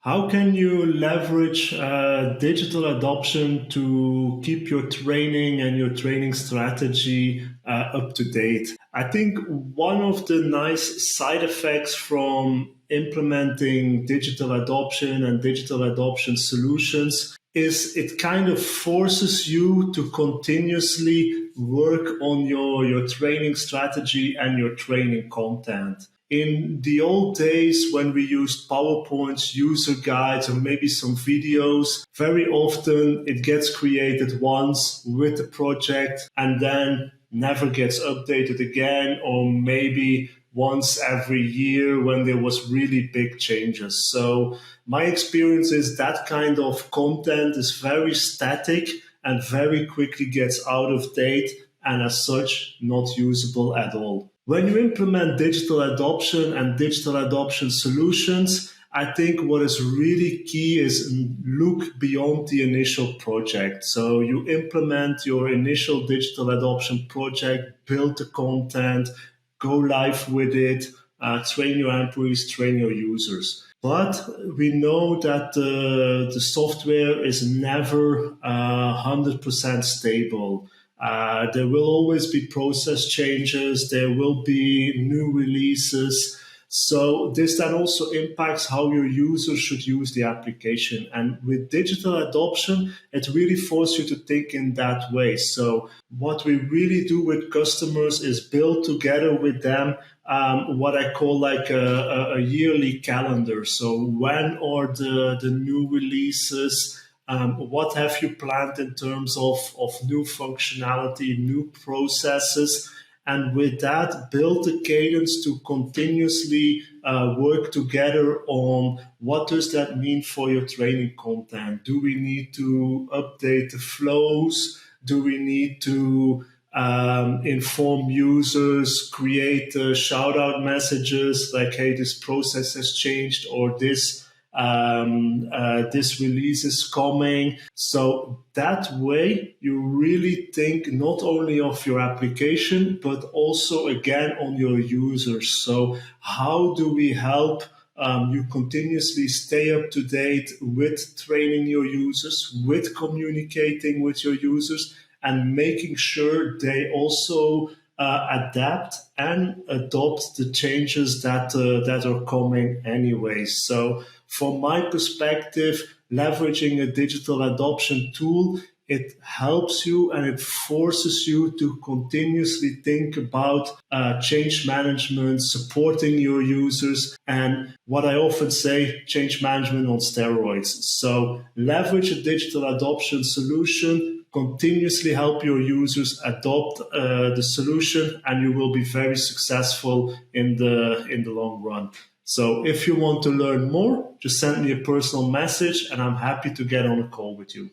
How can you leverage digital adoption to keep your training and your training strategy up to date? I think one of the nice side effects from implementing digital adoption and digital adoption solutions is it kind of forces you to continuously work on your training strategy and your training content. In the old days when we used PowerPoints, user guides, or maybe some videos, very often it gets created once with the project and then never gets updated again, or maybe once every year when there was really big changes. So my experience is that kind of content is very static and very quickly gets out of date and as such not usable at all. When you implement digital adoption and digital adoption solutions, I think what is really key is look beyond the initial project. So you implement your initial digital adoption project, build the content, go live with it, train your employees, train your users. But we know that the software is never 100% stable. There will always be process changes. There will be new releases. So this then also impacts how your users should use the application. And with digital adoption, it really forces you to think in that way. So what we really do with customers is build together with them what I call like a yearly calendar. So when are the new releases? What have you planned in terms of new functionality, new processes? And with that, build the cadence to continuously work together on what does that mean for your training content? Do we need to update the flows? Do we need to inform users, create shout out messages like, hey, this process has changed, or this release is coming. So that way you really think not only of your application, but also again on your users. So how do we help you continuously stay up to date with training your users, with communicating with your users, and making sure they also adapt and adopt the changes that are coming anyway. So from my perspective, leveraging a digital adoption tool, it helps you and it forces you to continuously think about change management, supporting your users, and what I often say, change management on steroids. So leverage a digital adoption solution, continuously help your users adopt the solution, and you will be very successful in the long run. So if you want to learn more, just send me a personal message and I'm happy to get on a call with you.